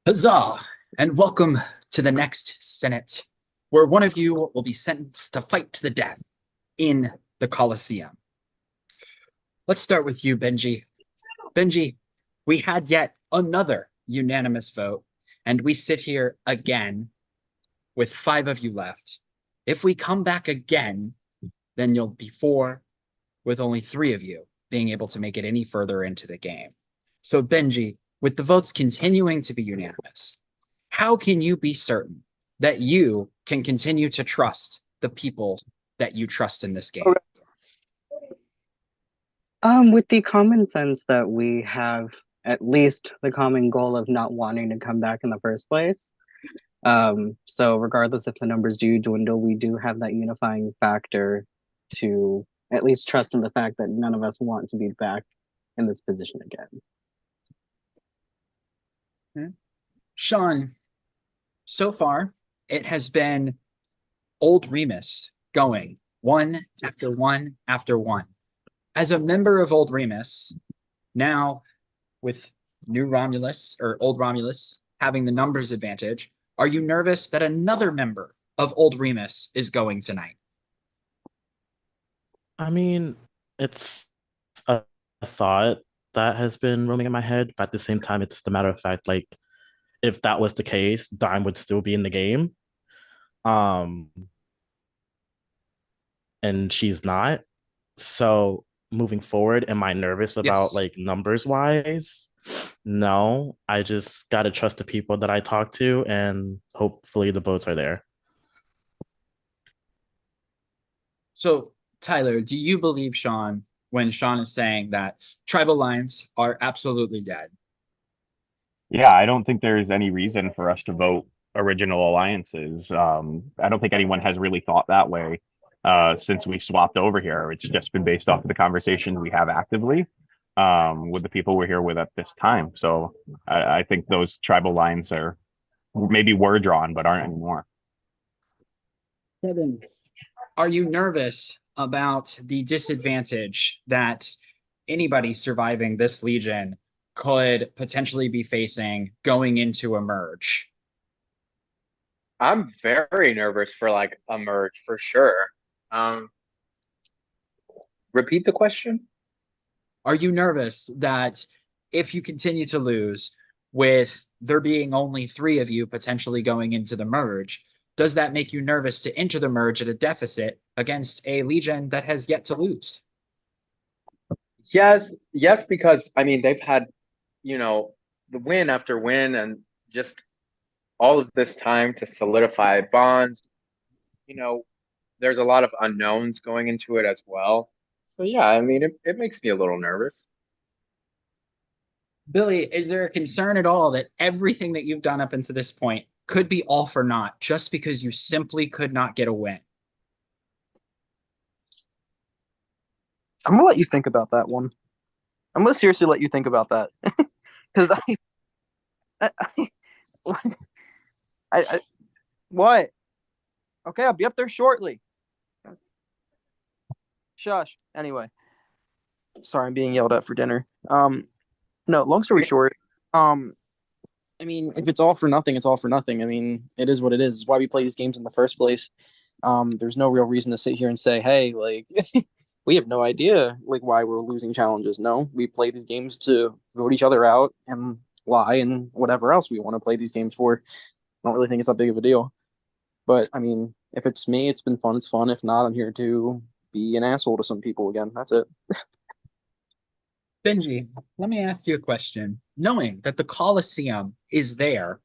Huzzah! And welcome to the next Senate, where one of you will be sentenced to fight to the death in the Colosseum. Let's start with you, Benji. Benji, we had yet another unanimous vote, and we sit here again with five of you left. If we come back again, then you'll be four, with only three of you being able to make it any further into the game. So, Benji, with the votes continuing to be unanimous, how can you be certain that you can continue to trust the people that you trust in this game? With the common sense that we have at least the common goal of not wanting to come back in the first place. So regardless if the numbers do dwindle, we do have that unifying factor to at least trust in the fact that none of us want to be back in this position again. Sean, so far it has been old Remus going one after one after one. As a member of Old Remus, now with new Romulus or Old Romulus having the numbers advantage, are you nervous that another member of Old Remus is going tonight? I mean, it's a thought that has been roaming in my head, but at the same time, it's the matter of fact, like if that was the case, Dime would still be in the game. Um, and she's not. So moving forward, am I nervous about Yes. like numbers wise? No, I just gotta trust the people that I talk to, and hopefully the votes are there. So, Tyler, do you believe Sean when Sean is saying that tribal lines are absolutely dead? Yeah, I don't think there's any reason for us to vote original alliances. I don't think anyone has really thought that way since we swapped over here. It's just been based off of the conversations we have actively with the people we're here with at this time. So I think those tribal lines are maybe were drawn, but aren't anymore. Kevin, are you nervous about the disadvantage that anybody surviving this legion could potentially be facing going into a merge? I'm very nervous for like a merge for sure. Um, Repeat the question. Are you nervous that if you continue to lose, with there being only three of you potentially going into the merge, does that make you nervous to enter the merge at a deficit against a legion that has yet to lose? Yes, yes, because I mean they've had, you know, the win after win and just all of this time to solidify bonds. You know, there's a lot of unknowns going into it as well. So yeah, I mean it makes me a little nervous. Billy, is there a concern at all that everything that you've done up until this point could be all for naught just because you simply could not get a win? I'm gonna let you think about that one. I'm gonna seriously let you think about that because I, I, what? Okay, I'll be up there shortly. Shush. Anyway, sorry, I'm being yelled at for dinner. No. Long story short, I mean, if it's all for nothing, it's all for nothing. I mean, it is what it is. It's why we play these games in the first place. There's no real reason to sit here and say, hey, like, we have no idea, like, why we're losing challenges. No, we play these games to vote each other out and lie and whatever else we want to play these games for. I don't really think it's that big of a deal. But, I mean, if it's me, it's been fun. It's fun. If not, I'm here to be an asshole to some people again. That's it. Benji, let me ask you a question. Knowing that the Colosseum is there,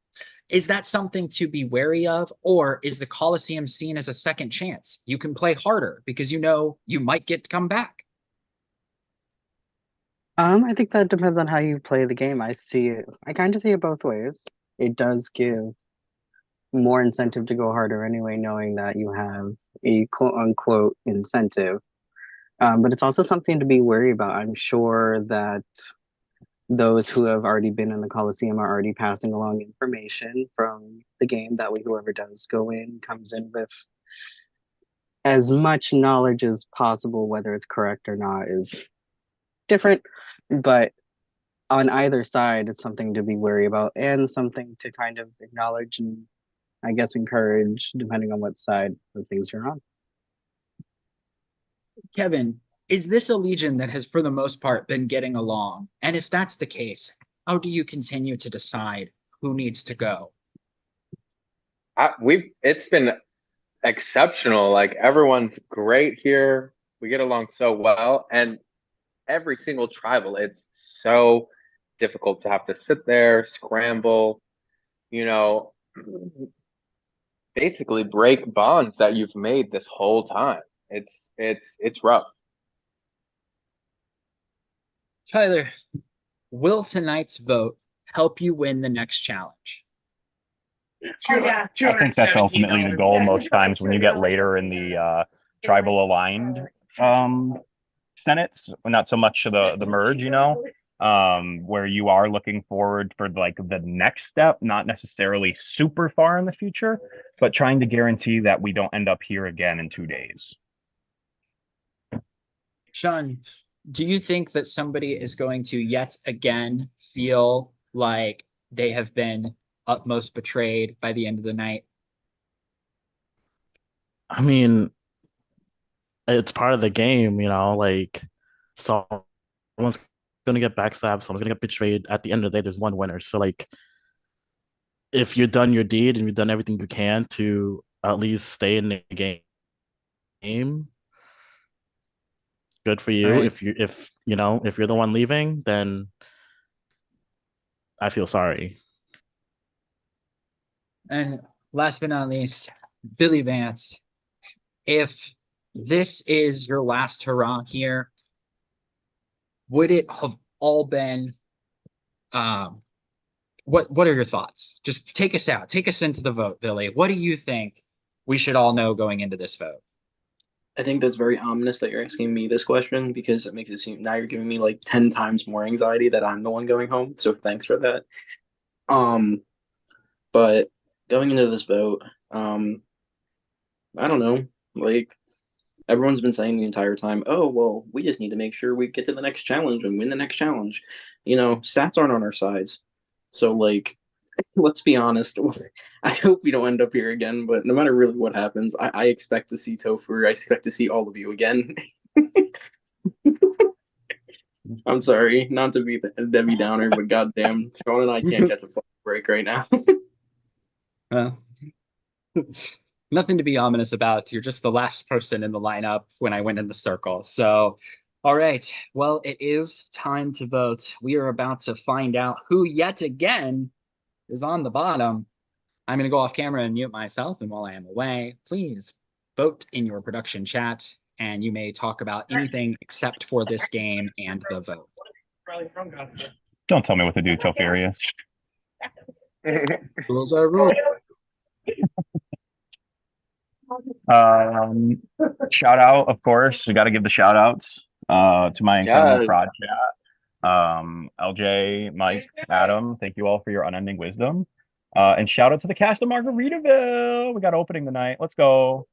is that something to be wary of, or is the Colosseum seen as a second chance? You can play harder because you know you might get to come back. I think that depends on how you play the game. I kind of see it both ways. It does give more incentive to go harder anyway, knowing that you have a quote unquote incentive. But it's also something to be worried about. I'm sure that those who have already been in the Coliseum are already passing along information from the game. That way, whoever does go in comes in with as much knowledge as possible. Whether it's correct or not is different. But on either side, it's something to be wary about and something to kind of acknowledge and I guess encourage, depending on what side of things you're on. Kevin, is this a Legion that has, for the most part, been getting along? And if that's the case, how do you continue to decide who needs to go? It's been exceptional. Like everyone's great here. We get along so well, and every single tribal, it's so difficult to have to sit there, scramble, you know, basically break bonds that you've made this whole time. It's rough. Tyler, will tonight's vote help you win the next challenge? I think that's ultimately the goal most times when you get later in the tribal aligned senates, not so much the merge, where you are looking forward for like the next step, not necessarily super far in the future, but trying to guarantee that we don't end up here again in 2 days. Sean, do you think that somebody is going to yet again feel like they have been utmost betrayed by the end of the night? I mean, it's part of the game, like someone's gonna get backstabbed, someone's gonna get betrayed. At the end of the day, there's one winner. So like if you've done your deed and you've done everything you can to at least stay in the game, good for you. Right. If you're the one leaving, then I feel sorry. And last but not least, Billy Vance, if this is your last hurrah here, would it have all been what are your thoughts? Just take us out, take us into the vote, Billy. What do you think we should all know going into this vote? I think that's very ominous that you're asking me this question because it makes it seem now you're giving me like 10 times more anxiety that I'm the one going home. So thanks for that. But going into this vote, I don't know. Like everyone's been saying the entire time, oh well, we just need to make sure we get to the next challenge and win the next challenge. Stats aren't on our sides. So like let's be honest. I hope we don't end up here again, but no matter really what happens, I expect to see Topher. I expect to see all of you again. I'm sorry, not to be a Debbie Downer, but goddamn, Sean and I can't catch a break right now. Nothing to be ominous about. You're just the last person in the lineup when I went in the circle. So, all right. Well, it is time to vote. We are about to find out who yet again is on the bottom. I'm going to go off camera and mute myself. And while I am away, please vote in your production chat. And you may talk about anything except for this game and the vote. Don't tell me what to do, Tofarius. Rules are rules. Shout out, of course. We got to give the shout outs to my incredible prod chat. LJ, Mike, Adam, thank you all for your unending wisdom. And shout out to the cast of Margaritaville. We got opening tonight. Let's go.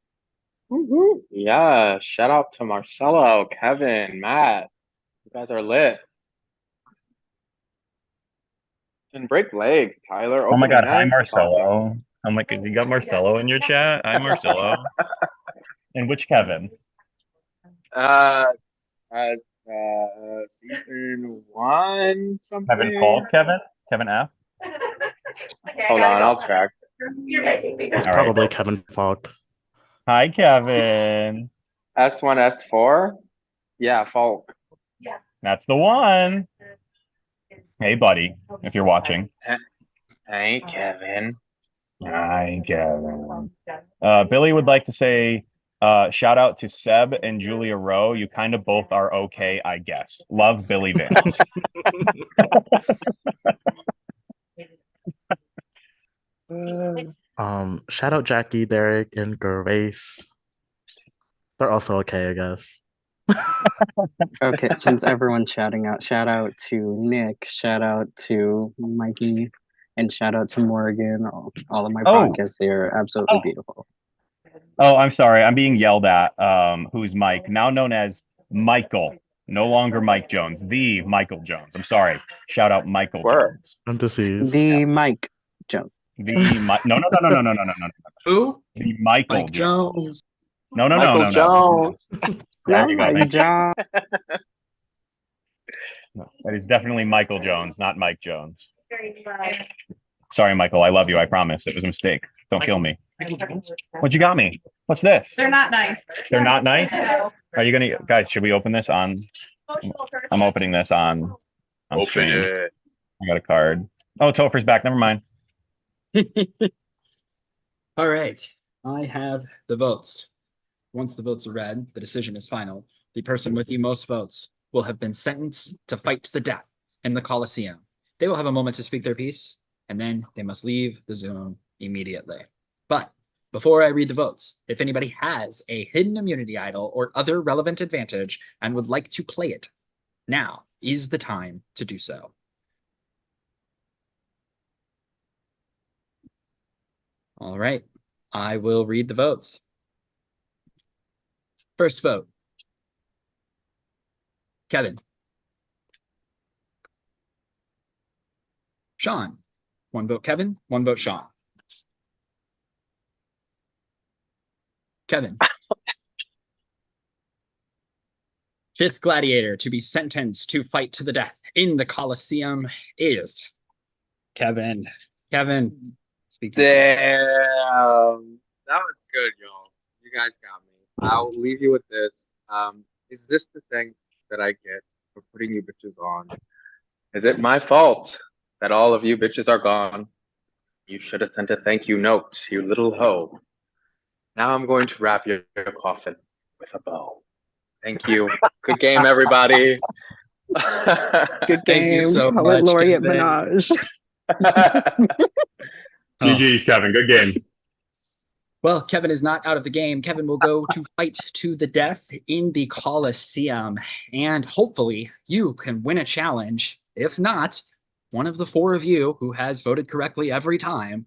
Woo-hoo. Yeah, shout out to Marcelo, Kevin, Matt. You guys are lit. And break legs, Tyler. Oh my God, hi Opening night. Marcelo. Awesome. I'm like, you got Marcelo in your chat? Hi Marcelo. And which Kevin? Season 1 something. Kevin Paul, Kevin F. Hold on, I'll track. It's All probably right. Kevin Falk. Hi Kevin. S1, S4. Yeah, Falk. That's the one. Hey buddy, if you're watching. Hey, Kevin. Hi Kevin. Billy would like to say shout out to Seb and Julia Rowe. You kind of both are okay, I guess. Love, Billy Vance. Shout out Jackie, Derek, and Grace. They're also okay, I guess. Okay, since everyone's shouting out, shout out to Nick, shout out to Mikey, and shout out to Morgan. All of my podcasts, they are absolutely beautiful. Oh, I'm sorry. I'm being yelled at. Who's Mike? Now known as Michael. No longer Mike Jones, the Michael Jones. I'm sorry. Shout out Michael Word. Jones. Parentheses. The Mike Jones. The no no no no no no no no no. Who? The Michael Mike Jones. Jones. No no no Michael no no. Jones. There Not you go. Mike Thank you. Jones. No, that is definitely Michael Jones, not Mike Jones. Sorry, Michael. I love you. I promise. It was a mistake. Don't kill me. What you got me? What's this? They're not nice. They're not nice? No. Are you gonna guys, should we open this on I'm opening this on Open stream. it. I got a card. Oh, Topher's back. Never mind. All right. I have the votes. Once the votes are read, the decision is final. The person with the most votes will have been sentenced to fight to the death in the Coliseum. They will have a moment to speak their piece, and then they must leave the zone immediately. But before I read the votes, if anybody has a hidden immunity idol or other relevant advantage and would like to play it, now is the time to do so. All right, I will read the votes. First vote, Kevin. Sean. One vote Kevin, one vote Sean. Kevin. Fifth gladiator to be sentenced to fight to the death in the Colosseum is Kevin. Kevin, speak. Damn. That was good, y'all. You guys got me. I'll leave you with this. Is this the thanks that I get for putting you bitches on? Is it my fault that all of you bitches are gone? You should have sent a thank you note, you little hoe. Now I'm going to wrap your coffin with a bow. Thank you. Good game, everybody. Good Thank you game. so Poet much, Laureate Kevin. Minaj. GG's, Kevin. Good game. Well, Kevin is not out of the game. Kevin will go to fight to the death in the Colosseum, and hopefully you can win a challenge. If not, one of the four of you who has voted correctly every time